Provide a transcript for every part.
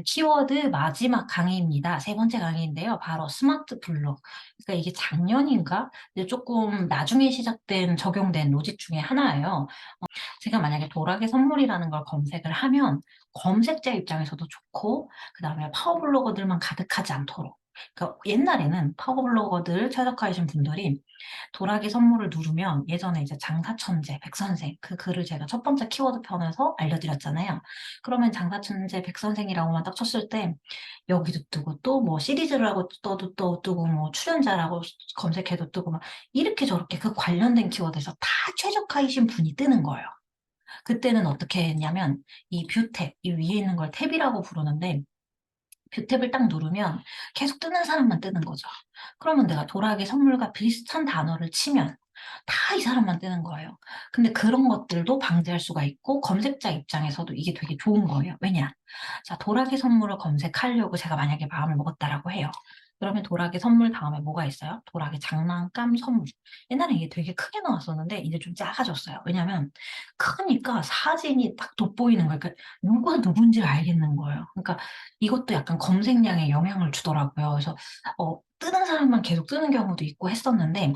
키워드 마지막 강의입니다. 세 번째 강의인데요. 바로 스마트 블록. 그러니까 이게 작년인가? 이제 조금 나중에 시작된 적용된 로직 중에 하나예요. 제가 만약에 도락의 선물이라는 걸 검색을 하면 검색자 입장에서도 좋고 그다음에 파워블로거들만 가득하지 않도록. 그러니까 옛날에는 파워블로거들 최적화이신 분들이 도락의 선물을 누르면 예전에 이제 장사천재 백선생 그 글을 제가 첫 번째 키워드 편에서 알려드렸잖아요. 그러면 장사천재 백선생이라고만 딱 쳤을 때 여기도 뜨고 또 뭐 시리즈라고 떠도 또 뜨고 뭐 출연자라고 검색해도 뜨고 막 이렇게 저렇게 그 관련된 키워드에서 다 최적화이신 분이 뜨는 거예요. 그때는 어떻게 했냐면 이 뷰탭, 이 위에 있는 걸 탭이라고 부르는데 뷰탭을 딱 누르면 계속 뜨는 사람만 뜨는 거죠. 그러면 내가 도락의 선물과 비슷한 단어를 치면 다 이 사람만 뜨는 거예요. 근데 그런 것들도 방지할 수가 있고 검색자 입장에서도 이게 되게 좋은 거예요. 왜냐? 자, 도락의 선물을 검색하려고 제가 만약에 마음을 먹었다라고 해요. 그러면 도락의 선물 다음에 뭐가 있어요? 도락의 장난감 선물. 옛날에 이게 되게 크게 나왔었는데 이제 좀 작아졌어요. 왜냐면 크니까 사진이 딱 돋보이는 거예요. 그러니까 누가 누군지를 알겠는 거예요. 그러니까 이것도 약간 검색량에 영향을 주더라고요. 그래서 뜨는 사람만 계속 뜨는 경우도 있고 했었는데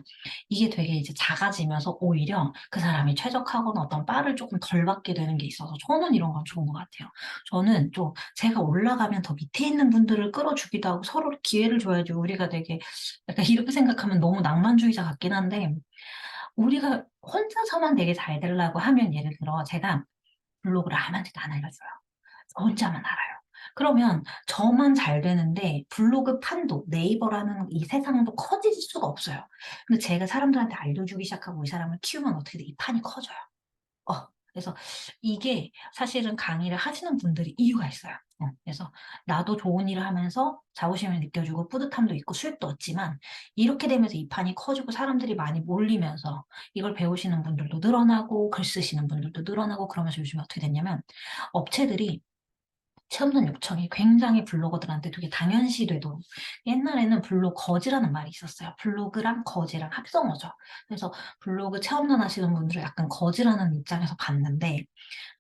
이게 되게 이제 작아지면서 오히려 그 사람이 최적화하거나 어떤 바를 조금 덜 받게 되는 게 있어서 저는 이런 건 좋은 것 같아요. 저는 좀 제가 올라가면 더 밑에 있는 분들을 끌어주기도 하고 서로 기회를 줘야지 우리가 되게 약간 이렇게 생각하면 너무 낭만주의자 같긴 한데 우리가 혼자서만 되게 잘 되려고 하면 예를 들어 제가 블로그를 아무한테도 안 알려줘요. 저 혼자만 알아요. 그러면 저만 잘 되는데 블로그 판도 네이버라는 이 세상도 커질 수가 없어요. 근데 제가 사람들한테 알려주기 시작하고 이 사람을 키우면 어떻게 돼? 이 판이 커져요. 그래서 이게 사실은 강의를 하시는 분들이 이유가 있어요. 그래서 나도 좋은 일을 하면서 자부심을 느껴주고 뿌듯함도 있고 수익도 얻지만 이렇게 되면서 이 판이 커지고 사람들이 많이 몰리면서 이걸 배우시는 분들도 늘어나고 글 쓰시는 분들도 늘어나고 그러면서 요즘에 어떻게 됐냐면 업체들이 체험단 요청이 굉장히 블로거들한테 되게 당연시되도록 옛날에는 블로거지라는 말이 있었어요. 블로그랑 거지랑 합성어죠. 그래서 블로그 체험단 하시는 분들을 약간 거지라는 입장에서 봤는데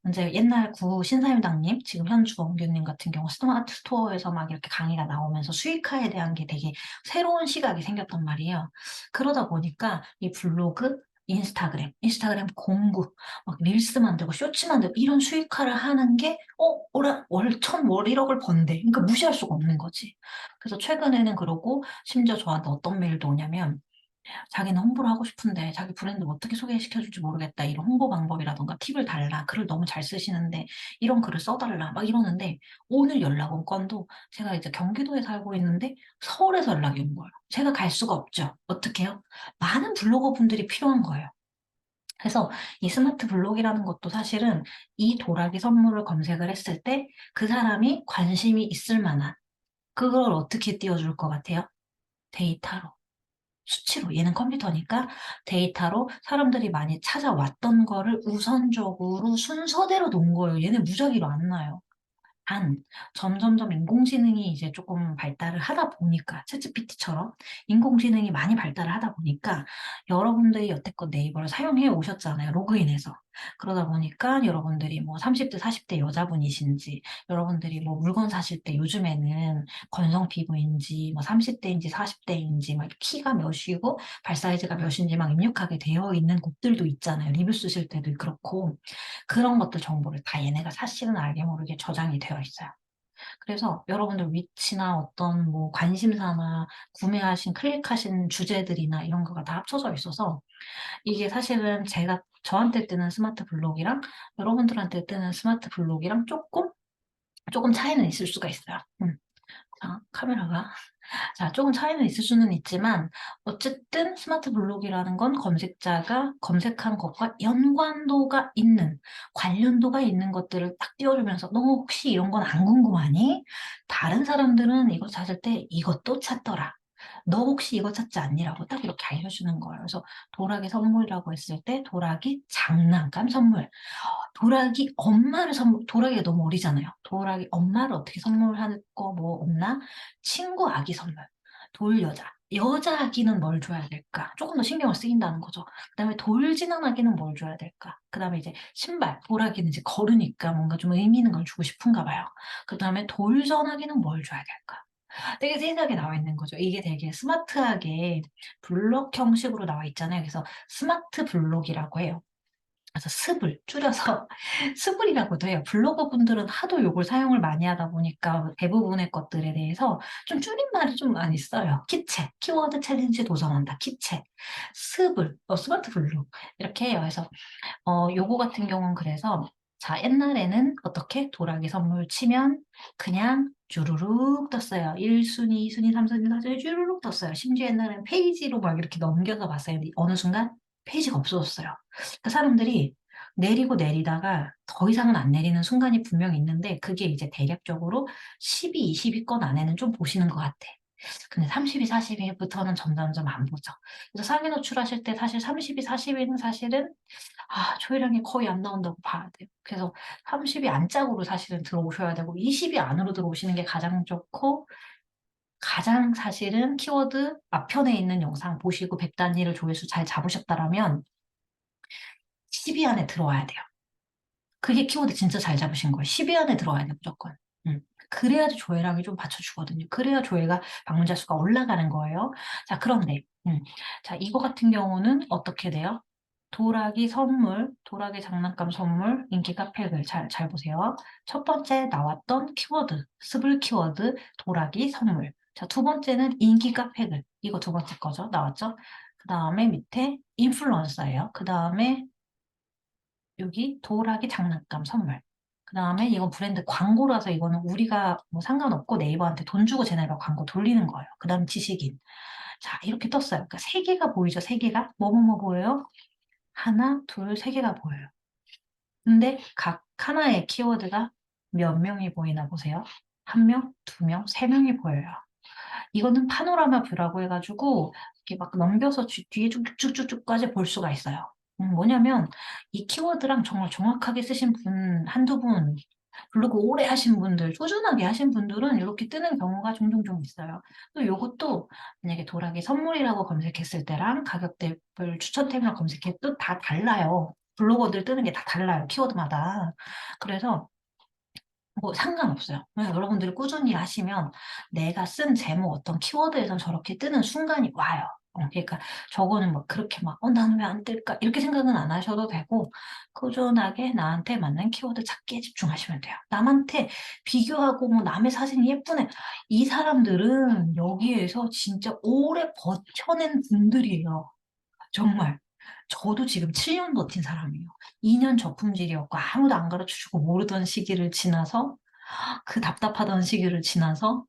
이제 옛날 구 신사임당님, 지금 현주 원규님 같은 경우 스마트 스토어에서 막 이렇게 강의가 나오면서 수익화에 대한 게 되게 새로운 시각이 생겼단 말이에요. 그러다 보니까 이 블로그, 인스타그램 공구, 막 릴스 만들고 쇼츠 만들고 이런 수익화를 하는 게, 월 1,000월 1억을 번대. 그러니까 무시할 수가 없는 거지. 그래서 최근에는 그러고 심지어 저한테 어떤 메일도 오냐면 자기는 홍보를 하고 싶은데 자기 브랜드 어떻게 소개시켜줄지 모르겠다. 이런 홍보 방법이라던가 팁을 달라. 글을 너무 잘 쓰시는데 이런 글을 써달라. 막 이러는데 오늘 연락 온 건도 제가 이제 경기도에 살고 있는데 서울에서 연락이 온 거예요. 제가 갈 수가 없죠. 어떻게 해요? 많은 블로거 분들이 필요한 거예요. 그래서 이 스마트 블록이라는 것도 사실은 이 도라기 선물을 검색을 했을 때 그 사람이 관심이 있을 만한 그걸 어떻게 띄워줄 것 같아요? 데이터로. 수치로 얘는 컴퓨터니까 데이터로 사람들이 많이 찾아왔던 거를 우선적으로 순서대로 놓은 거예요. 얘는 무작위로 안 나요. 단 점점점 인공지능이 이제 조금 발달을 하다 보니까 챗GPT처럼 인공지능이 많이 발달을 하다 보니까 여러분들이 여태껏 네이버를 사용해 오셨잖아요, 로그인해서. 그러다 보니까 여러분들이 뭐 30대, 40대 여자분이신지, 여러분들이 뭐 물건 사실 때 요즘에는 건성 피부인지, 뭐 30대인지 40대인지, 막 키가 몇이고 발 사이즈가 몇인지 막 입력하게 되어 있는 곳들도 있잖아요. 리뷰 쓰실 때도 그렇고. 그런 것들 정보를 다 얘네가 사실은 알게 모르게 저장이 되어 있어요. 그래서 여러분들 위치나 어떤 뭐 관심사나 구매하신, 클릭하신 주제들이나 이런 거가 다 합쳐져 있어서 이게 사실은 제가 저한테 뜨는 스마트 블록이랑 여러분들한테 뜨는 스마트 블록이랑 조금 차이는 있을 수가 있어요. 자, 카메라가. 자, 조금 차이는 있을 수는 있지만 어쨌든 스마트 블록이라는 건 검색자가 검색한 것과 연관도가 있는 관련도가 있는 것들을 딱 띄워주면서 너 혹시 이런 건 안 궁금하니? 다른 사람들은 이거 찾을 때 이것도 찾더라. 너 혹시 이거 찾지 않니라고 딱 이렇게 알려주는 거예요. 그래서 도라기 선물이라고 했을 때 도라기 장난감 선물. 도라기 엄마를 선물, 도라기가 너무 어리잖아요. 도라기 엄마를 어떻게 선물할 거 뭐 없나? 친구 아기 선물, 돌여자. 여자 아기는 뭘 줘야 될까? 조금 더 신경을 쓰인다는 거죠. 그다음에 돌진한 아기는 뭘 줘야 될까? 그다음에 이제 신발, 돌아기는 이제 걸으니까 뭔가 좀 의미 있는 걸 주고 싶은가 봐요. 그다음에 돌전 아기는 뭘 줘야 될까? 되게 세세하게 나와 있는 거죠. 이게 되게 스마트하게 블록 형식으로 나와 있잖아요. 그래서 스마트 블록이라고 해요. 그래서 습을 줄여서 스블이라고도 해요. 블로거 분들은 하도 요걸 사용을 많이 하다 보니까 대부분의 것들에 대해서 좀 줄임말이 좀 많이 써요. 키책, 키워드 챌린지 도전한다, 키책, 스블, 스마트 블록 이렇게 해요. 그래서 요거 같은 경우는 그래서 자, 옛날에는 어떻게 도라기 선물 치면 그냥 주르륵 떴어요. 1순위, 2순위, 3순위, 4순위 주르륵 떴어요. 심지어 옛날에는 페이지로 막 이렇게 넘겨서 봤어요. 근데 어느 순간 페이지가 없어졌어요. 그 사람들이 내리고 내리다가 더 이상은 안 내리는 순간이 분명히 있는데 그게 이제 대략적으로 12, 20위권 안에는 좀 보시는 것 같아. 근데 32, 40위부터는 점점점 안 보죠. 그래서 상위 노출하실 때 사실 32, 40위는 사실은 조회량이 거의 안 나온다고 봐야 돼요. 그래서 30위 안짝으로 사실은 들어오셔야 되고 20위 안으로 들어오시는 게 가장 좋고 가장 사실은 키워드 앞편에 있는 영상 보시고 100단위를 조회수 잘 잡으셨다라면 10위 안에 들어와야 돼요. 그게 키워드 진짜 잘 잡으신 거예요. 10위 안에 들어와야 돼요, 무조건. 그래야지 조회량이 좀 받쳐주거든요. 그래야 조회가 방문자 수가 올라가는 거예요. 자, 그런데, 자, 이거 같은 경우는 어떻게 돼요? 도라기 선물, 도라기 장난감 선물, 인기 카페글 잘 보세요. 첫 번째 나왔던 키워드, 스블 키워드, 도라기 선물. 자, 두 번째는 인기 카페글. 이거 두 번째 거죠. 나왔죠? 그 다음에 밑에 인플루언서예요. 그 다음에 여기 도라기 장난감 선물. 그 다음에 이건 브랜드 광고라서 이거는 우리가 뭐 상관없고 네이버한테 돈 주고 쟤네가 광고 돌리는 거예요. 그 다음 지식인. 자, 이렇게 떴어요. 그러니까 세 개가 보이죠? 세 개가? 뭐뭐뭐 보여요? 하나, 둘, 세 개가 보여요. 근데 각 하나의 키워드가 몇 명이 보이나 보세요. 한 명, 두 명, 세 명이 보여요. 이거는 파노라마 뷰라고 해가지고 이렇게 막 넘겨서 뒤에 쭉쭉쭉쭉까지 볼 수가 있어요. 뭐냐면 이 키워드랑 정말 정확하게 쓰신 분 한두 분, 블로그 오래 하신 분들, 꾸준하게 하신 분들은 이렇게 뜨는 경우가 종종 좀 있어요. 또 요것도 만약에 도라기 선물이라고 검색했을 때랑 가격대별 추천템이랑 검색해도 다 달라요. 블로거들 뜨는 게 다 달라요. 키워드마다. 그래서 뭐 상관없어요. 여러분들이 꾸준히 하시면 내가 쓴 제목 어떤 키워드에선 저렇게 뜨는 순간이 와요. 그러니까 저거는 뭐 그렇게 막, 나는 왜 안 뜰까? 이렇게 생각은 안 하셔도 되고, 꾸준하게 나한테 맞는 키워드 찾기에 집중하시면 돼요. 남한테 비교하고 뭐 남의 사진이 예쁘네. 이 사람들은 여기에서 진짜 오래 버텨낸 분들이에요. 정말. 저도 지금 7년 버틴 사람이에요. 2년 저품질이었고 아무도 안 가르쳐주고 모르던 시기를 지나서 그 답답하던 시기를 지나서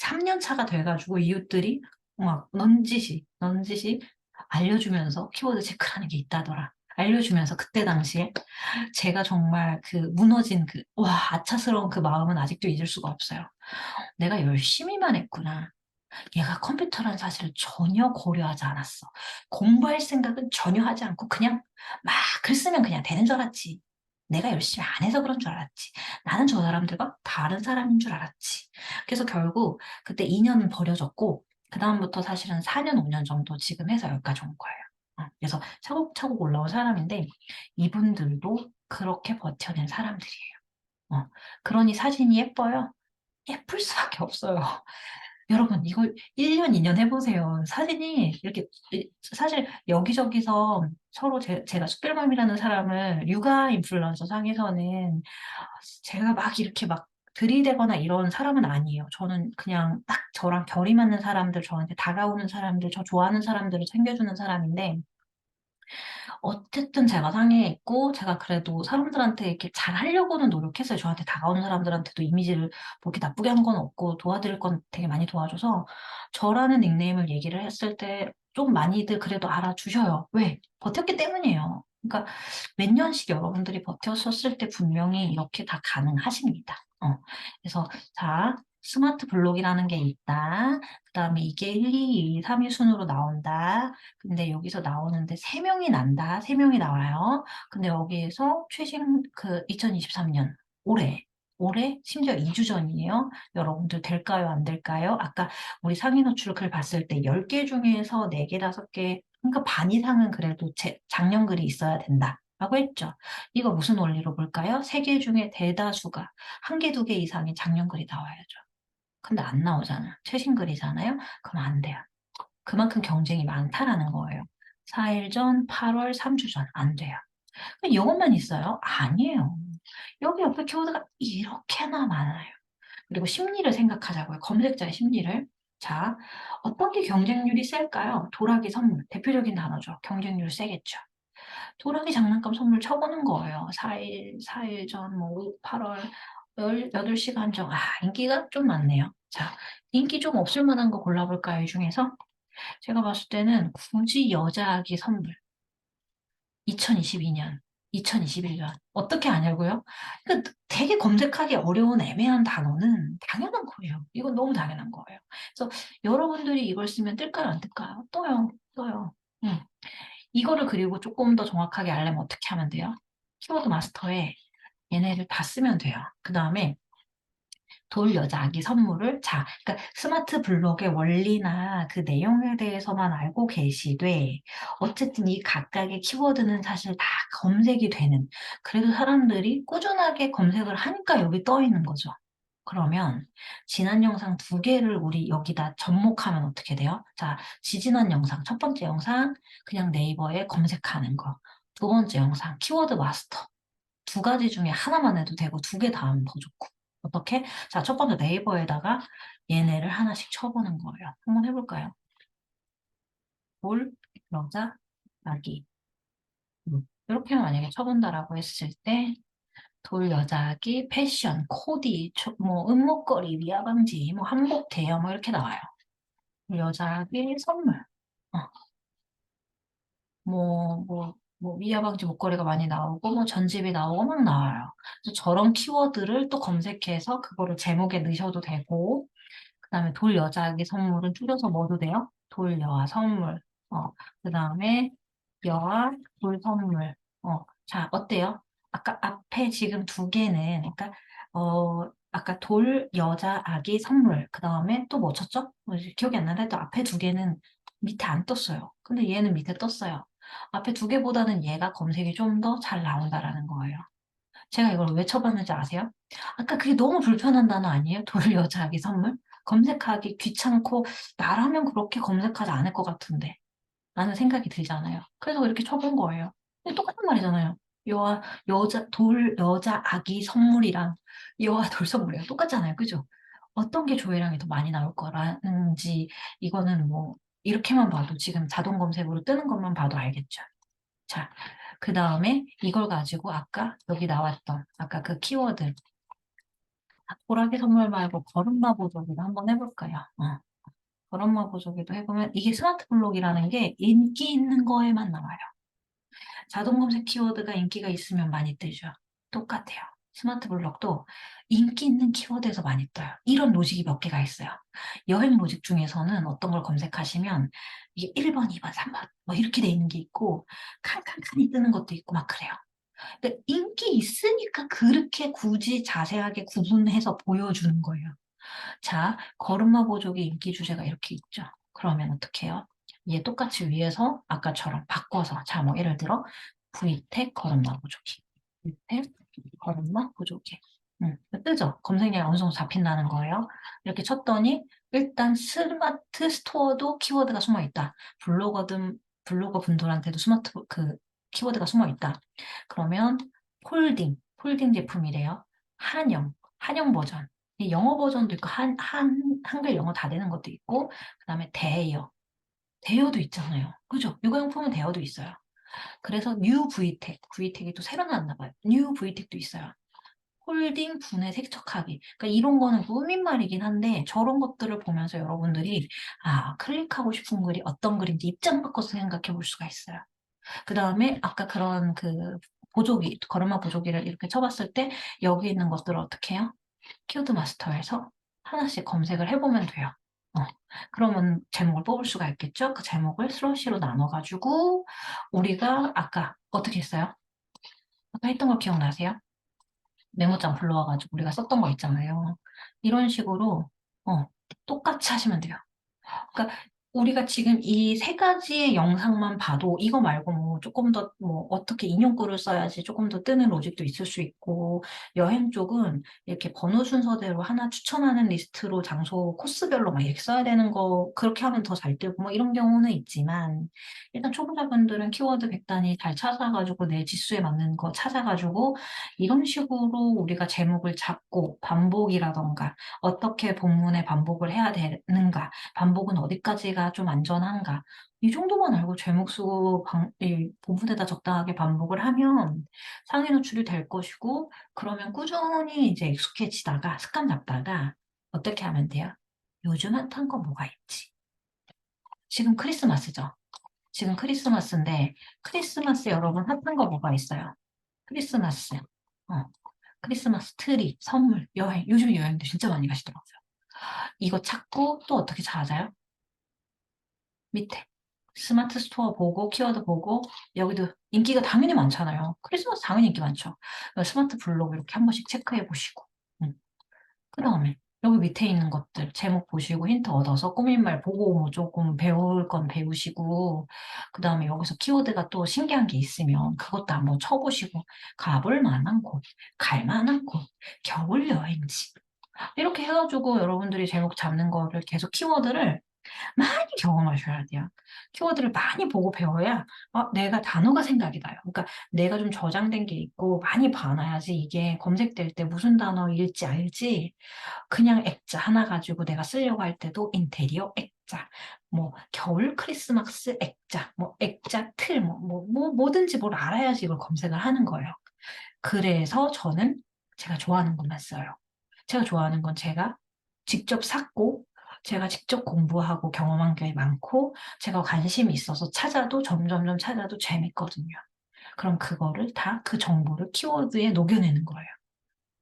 3년 차가 돼가지고 이웃들이 막 넌지시 알려주면서 키워드 체크라는 게 있다더라. 알려주면서 그때 당시에 제가 정말 그 무너진 아차스러운 그 마음은 아직도 잊을 수가 없어요. 내가 열심히만 했구나. 얘가 컴퓨터라는 사실을 전혀 고려하지 않았어. 공부할 생각은 전혀 하지 않고 그냥 막 글 쓰면 그냥 되는 줄 알았지. 내가 열심히 안 해서 그런 줄 알았지. 나는 저 사람들과 다른 사람인 줄 알았지. 그래서 결국 그때 2년은 버려졌고 그다음부터 사실은 4년, 5년 정도 지금 해서 여기까지 온 거예요. 그래서 차곡차곡 올라온 사람인데 이분들도 그렇게 버텨낸 사람들이에요. 그러니 사진이 예뻐요? 예쁠 수밖에 없어요. 여러분, 이거 1년, 2년 해보세요. 사진이 이렇게, 사실 여기저기서 서로 제가 숯별맘이라는 사람을 육아 인플루언서 상에서는 제가 막 이렇게 막 들이대거나 이런 사람은 아니에요. 저는 그냥 딱 저랑 결이 맞는 사람들, 저한테 다가오는 사람들, 저 좋아하는 사람들을 챙겨주는 사람인데, 어쨌든 제가 상해에 있고 제가 그래도 사람들한테 이렇게 잘 하려고는 노력했어요. 저한테 다가오는 사람들한테도 이미지를 뭐 이렇게 나쁘게 한 건 없고 도와드릴 건 되게 많이 도와줘서 저라는 닉네임을 얘기를 했을 때 좀 많이들 그래도 알아주셔요. 왜? 버텼기 때문이에요. 그러니까 몇 년씩 여러분들이 버텼었을 때 분명히 이렇게 다 가능하십니다. 그래서 자, 스마트 블록이라는 게 있다. 그 다음에 이게 1, 2, 3위 순으로 나온다. 근데 여기서 나오는데 3명이 난다. 3명이 나와요. 근데 여기에서 최신 2023년 올해 올해 심지어 2주 전이에요. 여러분들 될까요? 안 될까요? 아까 우리 상위 노출 글 봤을 때 10개 중에서 4개, 5개, 그러니까 반 이상은 그래도 작년 글이 있어야 된다. 라고 했죠. 이거 무슨 원리로 볼까요? 3개 중에 대다수가 1개, 2개 이상이 작년 글이 나와야죠. 근데 안 나오잖아. 최신 글이잖아요. 그럼 안 돼요. 그만큼 경쟁이 많다라는 거예요. 4일 전, 8월, 3주 전, 안 돼요. 이것만 있어요? 아니에요. 여기 옆에 키워드가 이렇게나 많아요. 그리고 심리를 생각하자고요. 검색자의 심리를. 자, 어떤 게 경쟁률이 셀까요? 도라기 선물. 대표적인 단어죠. 경쟁률 세겠죠. 도라기 장난감 선물 쳐보는 거예요. 4일 전, 8월 18시간 전. 인기가 좀 많네요. 자, 인기 좀 없을 만한 거 골라볼까요? 이 중에서? 제가 봤을 때는 굳이 여자 아기 선물. 2022년, 2021년. 어떻게 아냐고요? 그러니까 되게 검색하기 어려운 애매한 단어는 당연한 거예요. 이건 너무 당연한 거예요. 그래서 여러분들이 이걸 쓰면 뜰까요? 안 뜰까요? 떠요. 떠요. 이거를 그리고 조금 더 정확하게 알려면 어떻게 하면 돼요? 키워드 마스터에 얘네를 다 쓰면 돼요. 그 다음에 돌 여자 아기 선물을 그러니까 스마트 블록의 원리나 그 내용에 대해서만 알고 계시되 어쨌든 이 각각의 키워드는 사실 다 검색이 되는 그래도 사람들이 꾸준하게 검색을 하니까 여기 떠 있는 거죠. 그러면 지난 영상 2개를 우리 여기다 접목하면 어떻게 돼요? 자, 지지난 영상, 첫 번째 영상 그냥 네이버에 검색하는 거. 두 번째 영상 키워드 마스터. 2가지 중에 하나만 해도 되고 2개 다 하면 더 좋고. 어떻게? 자, 첫 번째 네이버에다가 얘네를 하나씩 쳐보는 거예요. 한번 해볼까요? 돌, 여자, 아기. 이렇게 만약에 쳐본다라고 했을 때, 돌, 여자, 아기, 패션, 코디, 은목걸이, 위아방지, 한복, 대여, 이렇게 나와요. 여자, 아기, 선물. 어, 위아방지 목걸이가 많이 나오고, 전집이 나오고 막 나와요. 그래서 저런 키워드를 또 검색해서 그거를 제목에 넣으셔도 되고, 그 다음에 돌 여자에게 선물은 줄여서 뭐도 돼요? 돌 여아 선물. 그 다음에 여아 돌 선물. 자, 어때요? 아까 앞에 지금 2개는, 그러니까, 아까 돌 여자 아기 선물. 그 다음에 또 뭐 쳤죠? 기억이 안 나는데 또 앞에 2개는 밑에 안 떴어요. 근데 얘는 밑에 떴어요. 앞에 2개보다는 얘가 검색이 좀 더 잘 나온다라는 거예요. 제가 이걸 왜 쳐봤는지 아세요? 아까 그게 너무 불편한 단어 아니에요? 돌 여자아기 선물? 검색하기 귀찮고 나라면 그렇게 검색하지 않을 것 같은데 라는 생각이 들잖아요. 그래서 이렇게 쳐본 거예요. 근데 똑같은 말이잖아요. 돌 여자 아기 선물이랑 여아 돌 선물이랑 똑같잖아요. 그죠? 어떤 게 조회량이 더 많이 나올 거라는지 이거는 이렇게만 봐도 지금 자동 검색으로 뜨는 것만 봐도 알겠죠. 자, 그 다음에 이걸 가지고 아까 여기 나왔던 아까 그 키워드 보라기 선물 말고 걸음마 보조기도 한번 해볼까요? 걸음마 보조기도 해보면 이게 스마트 블록이라는 게 인기 있는 거에만 나와요. 자동 검색 키워드가 인기가 있으면 많이 뜨죠. 똑같아요. 스마트 블록도 인기 있는 키워드에서 많이 떠요. 이런 로직이 몇 개가 있어요. 여행 로직 중에서는 어떤 걸 검색하시면 이게 1번, 2번, 3번 이렇게 돼 있는 게 있고 칸칸칸이 뜨는 것도 있고 막 그래요. 근데 인기 있으니까 그렇게 굳이 자세하게 구분해서 보여주는 거예요. 자, 걸음마 보조개 인기 주제가 이렇게 있죠. 그러면 어떻게 해요? 얘 똑같이 위에서 아까처럼 바꿔서 예를 들어 VTech 걸음마 보조개 VTech 걸음마 보조개 뜨죠? 검색량이 어느 정도 잡힌다는 거예요. 이렇게 쳤더니 일단 스마트 스토어도 키워드가 숨어 있다. 블로거 분들한테도 스마트 키워드가 숨어 있다. 그러면 폴딩 제품이래요. 한영 버전. 영어 버전도 있고, 한글 영어 다 되는 것도 있고, 그 다음에 대여도 있잖아요. 그죠? 육아용품은 대여도 있어요. 그래서 뉴 VTech이 또 새로 나왔나 봐요. 뉴 VTech도 있어요. 홀딩, 분해, 세척하기. 그러니까 이런 거는 꾸민말이긴 한데 저런 것들을 보면서 여러분들이 클릭하고 싶은 글이 어떤 글인지 입장 바꿔서 생각해 볼 수가 있어요. 그 다음에 아까 그런 걸음마 보조기를 이렇게 쳐봤을 때 여기 있는 것들을 어떻게 해요? 키워드 마스터에서 하나씩 검색을 해보면 돼요. 그러면 제목을 뽑을 수가 있겠죠? 그 제목을 슬러시로 나눠가지고 우리가 아까 어떻게 했어요? 아까 했던 거 기억나세요? 메모장 불러와가지고 우리가 썼던 거 있잖아요. 이런 식으로, 어, 똑같이 하시면 돼요. 그러니까 우리가 지금 이 세 가지의 영상만 봐도 이거 말고 뭐 조금 더 뭐 어떻게 인용글을 써야지 조금 더 뜨는 로직도 있을 수 있고, 여행 쪽은 이렇게 번호 순서대로 하나 추천하는 리스트로 장소 코스별로 막 이렇게 써야 되는 거, 그렇게 하면 더 잘 뜨고 뭐 이런 경우는 있지만, 일단 초보자분들은 키워드 100단위 잘 찾아가지고 내 지수에 맞는 거 찾아가지고 이런 식으로 우리가 제목을 잡고 반복이라던가 어떻게 본문에 반복을 해야 되는가, 반복은 어디까지가 좀 안전한가. 이 정도만 알고 제목 쓰고 이 본문에다 적당하게 반복을 하면 상위 노출이 될 것이고, 그러면 꾸준히 이제 익숙해지다가 습관 잡다가 어떻게 하면 돼요? 요즘 핫한 거 뭐가 있지? 지금 크리스마스죠. 지금 크리스마스인데 크리스마스 여러분 핫한 거 뭐가 있어요? 크리스마스. 크리스마스 트리, 선물, 여행. 요즘 여행도 진짜 많이 가시더라고요. 이거 찾고 또 어떻게 찾아요? 밑에 스마트 스토어 보고 키워드 보고, 여기도 인기가 당연히 많잖아요. 크리스마스 당연히 인기 많죠. 스마트 블로그 이렇게 한 번씩 체크해 보시고, 그 다음에 여기 밑에 있는 것들 제목 보시고 힌트 얻어서 꾸민말 보고 뭐 조금 배울 건 배우시고, 그 다음에 여기서 키워드가 또 신기한 게 있으면 그것도 한번 쳐보시고, 가볼 만한 곳, 갈 만한 곳, 겨울 여행지, 이렇게 해가지고 여러분들이 제목 잡는 거를 계속 키워드를 많이 경험하셔야 돼요. 키워드를 많이 보고 배워야 내가 단어가 생각이 나요. 그러니까 내가 좀 저장된 게 있고 많이 봐놔야지 이게 검색될 때 무슨 단어일지 알지. 그냥 액자 하나 가지고 내가 쓰려고 할 때도 인테리어 액자, 뭐 겨울 크리스마스 액자, 뭐 액자 틀, 뭐든지 뭘 알아야지 이걸 검색을 하는 거예요. 그래서 저는 제가 좋아하는 것만 써요. 제가 좋아하는 건 제가 직접 샀고, 제가 직접 공부하고 경험한 게 많고, 제가 관심이 있어서 찾아도 점점점 찾아도 재밌거든요. 그럼 그거를 다 그 정보를 키워드에 녹여내는 거예요.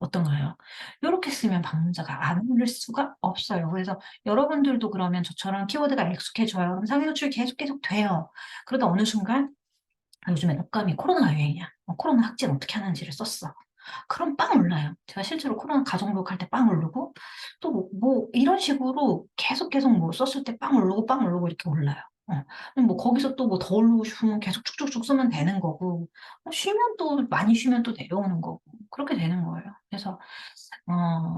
어떤가요? 이렇게 쓰면 방문자가 안 오를 수가 없어요. 그래서 여러분들도 그러면 저처럼 키워드가 익숙해져요. 그럼 상위 노출이 계속 돼요. 그러다 어느 순간 요즘에 독감이 코로나 유행이야. 코로나 확진 어떻게 하는지를 썼어. 그럼 빵 올라요. 제가 실제로 코로나 가정교육 할 때 빵 오르고, 또 이런 식으로 계속 뭐 썼을 때 빵 오르고 이렇게 올라요. 뭐 거기서 또 뭐 더 오르고 싶으면 계속 쭉쭉쭉 쓰면 되는 거고, 쉬면 또 많이 쉬면 또 내려오는 거고, 그렇게 되는 거예요. 그래서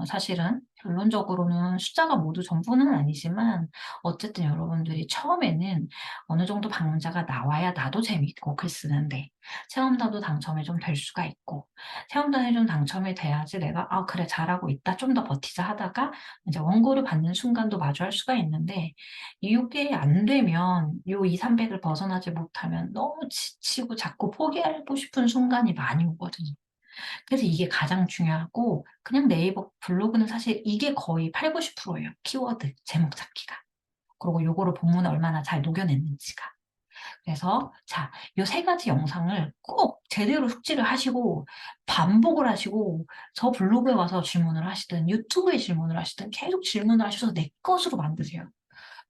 사실은 결론적으로는 숫자가 모두 전부는 아니지만, 어쨌든 여러분들이 처음에는 어느 정도 방문자가 나와야 나도 재밌고 글 쓰는데, 체험단도 당첨이 좀 될 수가 있고, 체험단이 좀 당첨이 돼야지 내가 그래 잘하고 있다 좀 더 버티자 하다가 이제 원고를 받는 순간도 마주할 수가 있는데, 이게 안 되면 요 2, 300을 벗어나지 못하면 너무 지치고 자꾸 포기하고 싶은 순간이 많이 오거든요. 그래서 이게 가장 중요하고, 그냥 네이버 블로그는 사실 이게 거의 8, 90%예요. 키워드, 제목 잡기가. 그리고 요거를 본문에 얼마나 잘 녹여냈는지가. 그래서 자, 요 세 가지 영상을 꼭 제대로 숙지를 하시고 반복을 하시고, 저 블로그에 와서 질문을 하시든 유튜브에 질문을 하시든 계속 질문을 하셔서 내 것으로 만드세요.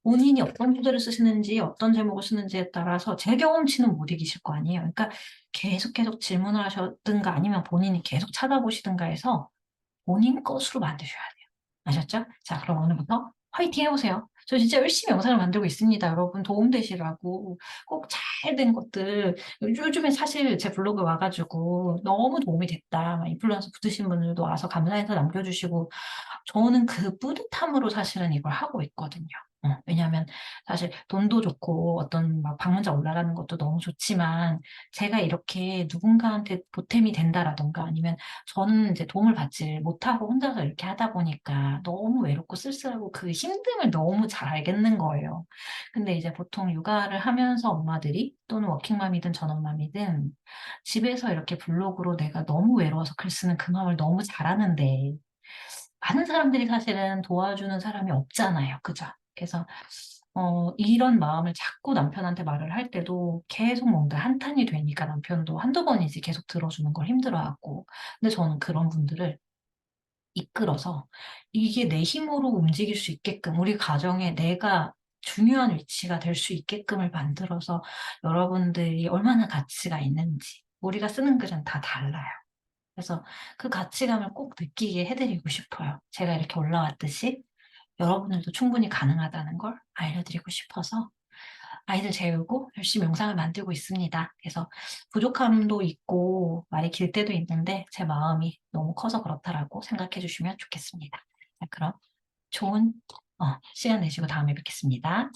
본인이 어떤 주제를 쓰시는지 어떤 제목을 쓰는지에 따라서 제 경험치는 못 이기실 거 아니에요. 그러니까 계속 질문을 하셨든가 아니면 본인이 계속 찾아보시든가 해서 본인 것으로 만드셔야 돼요. 아셨죠? 자, 그럼 오늘부터 화이팅 해보세요. 저 진짜 열심히 영상을 만들고 있습니다. 여러분 도움되시라고. 꼭 잘 된 것들. 요즘에 사실 제 블로그 와가지고 너무 도움이 됐다. 막 인플루언서 붙으신 분들도 와서 감사 인사 남겨주시고, 저는 그 뿌듯함으로 사실은 이걸 하고 있거든요. 왜냐하면 사실 돈도 좋고 어떤 막 방문자 올라가는 것도 너무 좋지만, 제가 이렇게 누군가한테 보탬이 된다라던가 아니면 저는 이제 도움을 받지 못하고 혼자서 이렇게 하다 보니까 너무 외롭고 쓸쓸하고 그 힘듦을 너무 잘 알겠는 거예요. 근데 이제 보통 육아를 하면서 엄마들이, 또는 워킹맘이든 전업맘이든 집에서 이렇게 블로그로 내가 너무 외로워서 글 쓰는 그 마음을 너무 잘 아는데, 많은 사람들이 사실은 도와주는 사람이 없잖아요. 그죠? 그래서 이런 마음을 자꾸 남편한테 말을 할 때도 계속 뭔가 한탄이 되니까 남편도 한두 번이지 계속 들어주는 걸 힘들어하고. 근데 저는 그런 분들을 이끌어서 이게 내 힘으로 움직일 수 있게끔, 우리 가정에 내가 중요한 위치가 될 수 있게끔을 만들어서 여러분들이 얼마나 가치가 있는지, 우리가 쓰는 글은 다 달라요. 그래서 그 가치감을 꼭 느끼게 해 드리고 싶어요. 제가 이렇게 올라왔듯이 여러분들도 충분히 가능하다는 걸 알려드리고 싶어서 아이들 재우고 열심히 영상을 만들고 있습니다. 그래서 부족함도 있고 말이 길 때도 있는데 제 마음이 너무 커서 그렇다라고 생각해 주시면 좋겠습니다. 자, 그럼 좋은 시간 내시고 다음에 뵙겠습니다.